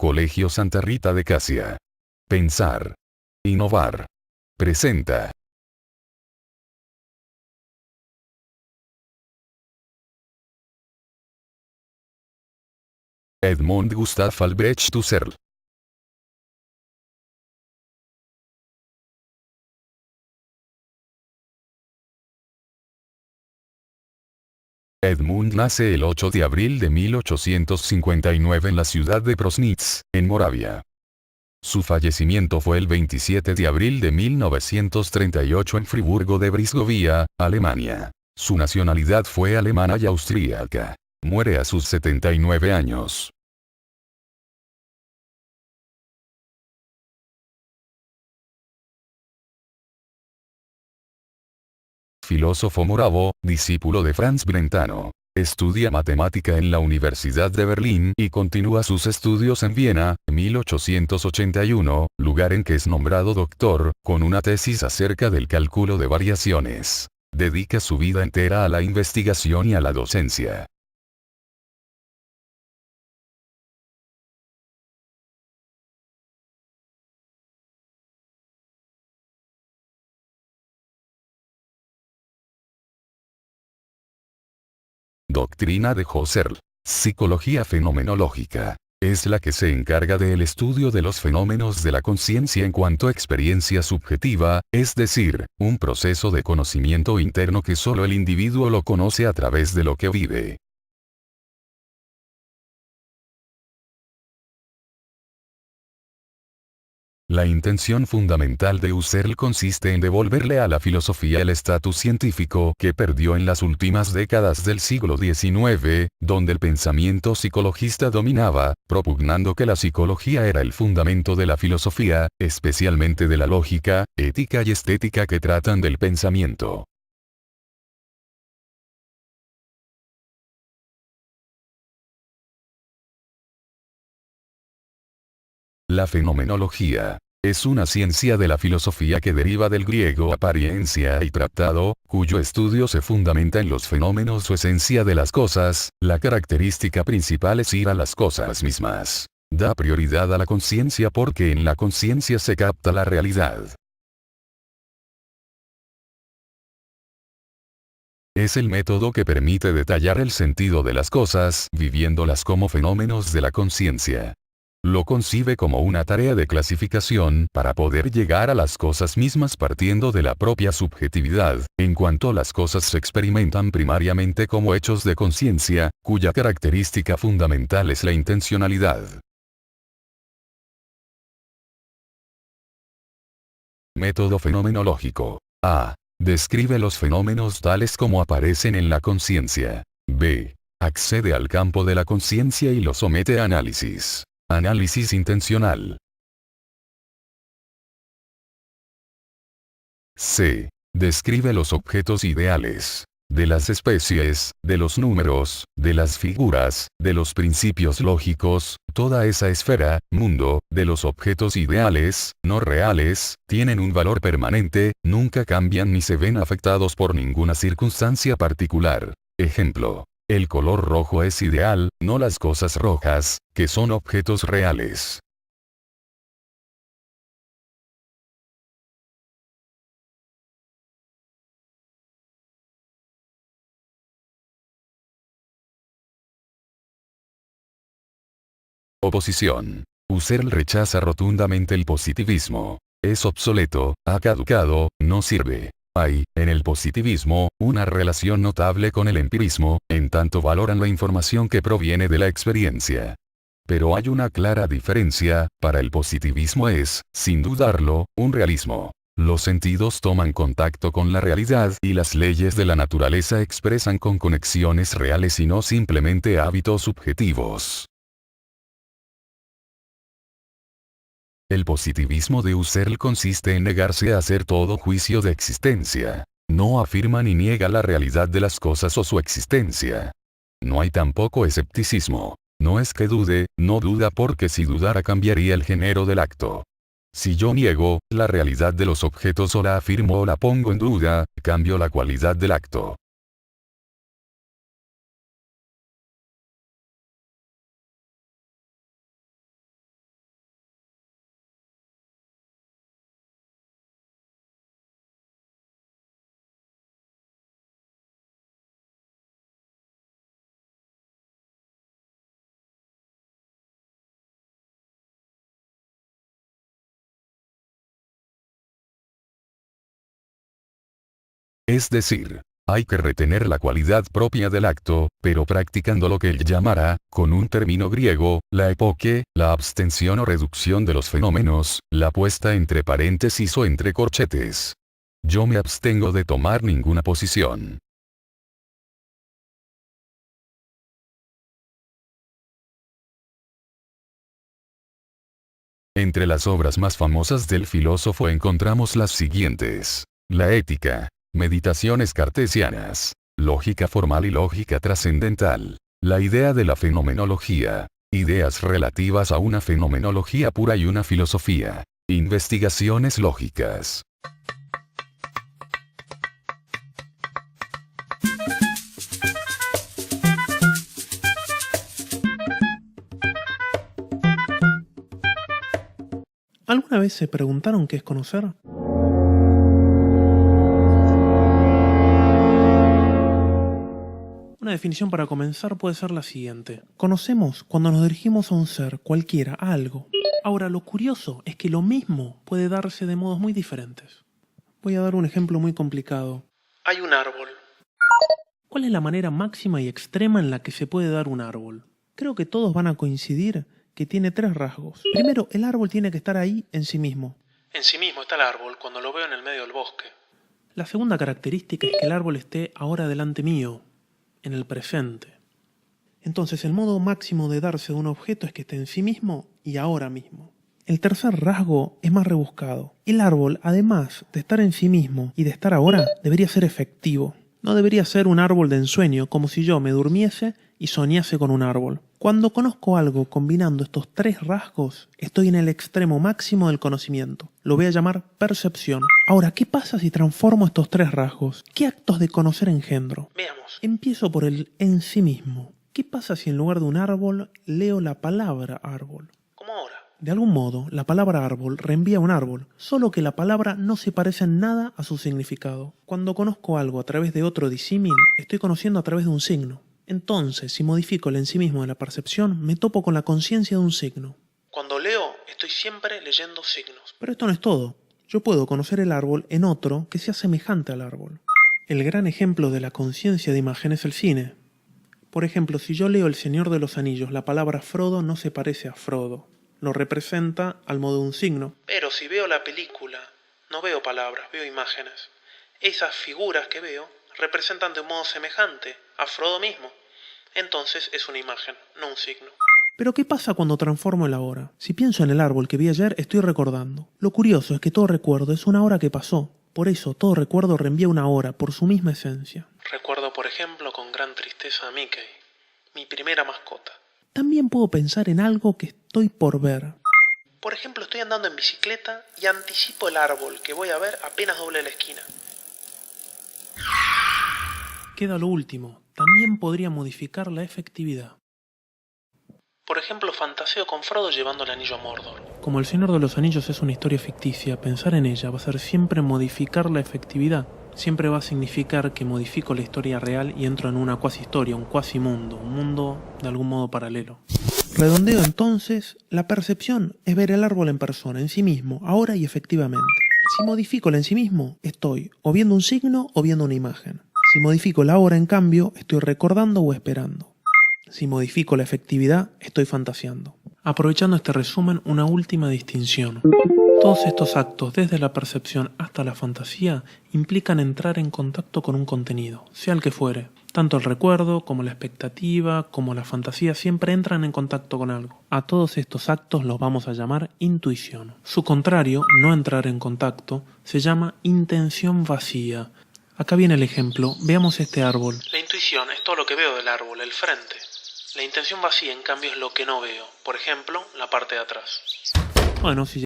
Colegio Santa Rita de Casia. Pensar. Innovar. Presenta. Edmond Gustave Albrecht Husserl. Edmund nace el 8 de abril de 1859 en la ciudad de Prosnitz, en Moravia. Su fallecimiento fue el 27 de abril de 1938 en Friburgo de Brisgovia, Alemania. Su nacionalidad fue alemana y austríaca. Muere a sus 79 años. Filósofo moravo, discípulo de Franz Brentano. Estudia matemática en la Universidad de Berlín y continúa sus estudios en Viena, 1881, lugar en que es nombrado doctor, con una tesis acerca del cálculo de variaciones. Dedica su vida entera a la investigación y a la docencia. Doctrina de Husserl. Psicología fenomenológica. Es la que se encarga del estudio de los fenómenos de la conciencia en cuanto a experiencia subjetiva, es decir, un proceso de conocimiento interno que solo el individuo lo conoce a través de lo que vive. La intención fundamental de Husserl consiste en devolverle a la filosofía el estatus científico que perdió en las últimas décadas del siglo XIX, donde el pensamiento psicologista dominaba, propugnando que la psicología era el fundamento de la filosofía, especialmente de la lógica, ética y estética que tratan del pensamiento. La fenomenología es una ciencia de la filosofía que deriva del griego apariencia y tratado, cuyo estudio se fundamenta en los fenómenos o esencia de las cosas. La característica principal es ir a las cosas mismas. Da prioridad a la conciencia porque en la conciencia se capta la realidad. Es el método que permite detallar el sentido de las cosas, viviéndolas como fenómenos de la conciencia. Lo concibe como una tarea de clasificación para poder llegar a las cosas mismas partiendo de la propia subjetividad, en cuanto las cosas se experimentan primariamente como hechos de conciencia, cuya característica fundamental es la intencionalidad. Método fenomenológico. A. Describe los fenómenos tales como aparecen en la conciencia. B. Accede al campo de la conciencia y lo somete a análisis. Análisis intencional. C. Describe los objetos ideales. De las especies, de los números, de las figuras, de los principios lógicos, toda esa esfera, mundo, de los objetos ideales, no reales, tienen un valor permanente, nunca cambian ni se ven afectados por ninguna circunstancia particular. Ejemplo. El color rojo es ideal, no las cosas rojas, que son objetos reales. Oposición. Husserl rechaza rotundamente el positivismo. Es obsoleto, ha caducado, no sirve. Hay, en el positivismo, una relación notable con el empirismo, en tanto valoran la información que proviene de la experiencia. Pero hay una clara diferencia, para el positivismo es, sin dudarlo, un realismo. Los sentidos toman contacto con la realidad y las leyes de la naturaleza expresan con conexiones reales y no simplemente hábitos subjetivos. El positivismo de Husserl consiste en negarse a hacer todo juicio de existencia. No afirma ni niega la realidad de las cosas o su existencia. No hay tampoco escepticismo. No es que dude, no duda porque si dudara cambiaría el género del acto. Si yo niego la realidad de los objetos o la afirmo o la pongo en duda, cambio la cualidad del acto. Es decir, hay que retener la cualidad propia del acto, pero practicando lo que él llamará, con un término griego, la epoque, la abstención o reducción de los fenómenos, la puesta entre paréntesis o entre corchetes. Yo me abstengo de tomar ninguna posición. Entre las obras más famosas del filósofo encontramos las siguientes: La Ética, Meditaciones cartesianas, Lógica formal y lógica trascendental, La idea de la fenomenología, Ideas relativas a una fenomenología pura y una filosofía, Investigaciones lógicas. ¿Alguna vez se preguntaron qué es conocer? Una definición para comenzar puede ser la siguiente. Conocemos cuando nos dirigimos a un ser, cualquiera, a algo. Ahora, lo curioso es que lo mismo puede darse de modos muy diferentes. Voy a dar un ejemplo muy complicado. Hay un árbol. ¿Cuál es la manera máxima y extrema en la que se puede dar un árbol? Creo que todos van a coincidir que tiene 3 rasgos. Primero, el árbol tiene que estar ahí en sí mismo. En sí mismo está el árbol cuando lo veo en el medio del bosque. La segunda característica es que el árbol esté ahora delante mío, en el presente. Entonces, el modo máximo de darse de un objeto es que esté en sí mismo y ahora mismo. El tercer rasgo es más rebuscado. El árbol, además de estar en sí mismo y de estar ahora, debería ser efectivo. No debería ser un árbol de ensueño, como si yo me durmiese y soñase con un árbol. Cuando conozco algo combinando estos 3 rasgos, estoy en el extremo máximo del conocimiento. Lo voy a llamar percepción. Ahora, ¿qué pasa si transformo estos 3 rasgos? ¿Qué actos de conocer engendro? Veamos. Empiezo por el en sí mismo. ¿Qué pasa si en lugar de un árbol leo la palabra árbol? ¿Cómo ahora? De algún modo, la palabra árbol reenvía a un árbol, solo que la palabra no se parece en nada a su significado. Cuando conozco algo a través de otro disímil, estoy conociendo a través de un signo. Entonces, si modifico el en sí mismo de la percepción, me topo con la conciencia de un signo. Cuando leo, estoy siempre leyendo signos. Pero esto no es todo. Yo puedo conocer el árbol en otro que sea semejante al árbol. El gran ejemplo de la conciencia de imagen es el cine. Por ejemplo, si yo leo El Señor de los Anillos, la palabra Frodo no se parece a Frodo. Lo representa al modo de un signo. Pero si veo la película, no veo palabras, veo imágenes. Esas figuras que veo representan de un modo semejante a Frodo mismo. Entonces es una imagen, no un signo. Pero ¿qué pasa cuando transformo el ahora? Si pienso en el árbol que vi ayer, estoy recordando. Lo curioso es que todo recuerdo es una hora que pasó. Por eso, todo recuerdo reenvía una hora por su misma esencia. Recuerdo, por ejemplo, con gran tristeza a Mickey, mi primera mascota. También puedo pensar en algo que estoy por ver. Por ejemplo, estoy andando en bicicleta y anticipo el árbol que voy a ver apenas doble la esquina. Queda lo último. También podría modificar la efectividad. Por ejemplo, fantaseo con Frodo llevando el anillo a Mordor. Como El Señor de los Anillos es una historia ficticia, pensar en ella va a ser siempre modificar la efectividad. Siempre va a significar que modifico la historia real y entro en una cuasi historia, un cuasi mundo, un mundo de algún modo paralelo. Redondeo entonces, la percepción es ver el árbol en persona, en sí mismo, ahora y efectivamente. Si modifico el en sí mismo, estoy o viendo un signo o viendo una imagen. Si modifico la hora, en cambio, estoy recordando o esperando. Si modifico la efectividad, estoy fantaseando. Aprovechando este resumen, una última distinción. Todos estos actos, desde la percepción hasta la fantasía, implican entrar en contacto con un contenido, sea el que fuere. Tanto el recuerdo, como la expectativa, como la fantasía siempre entran en contacto con algo. A todos estos actos los vamos a llamar intuición. Su contrario, no entrar en contacto, se llama intención vacía. Acá viene el ejemplo, veamos este árbol. La intuición es todo lo que veo del árbol, el frente. La intención vacía, en cambio, es lo que no veo. Por ejemplo, la parte de atrás. Bueno, si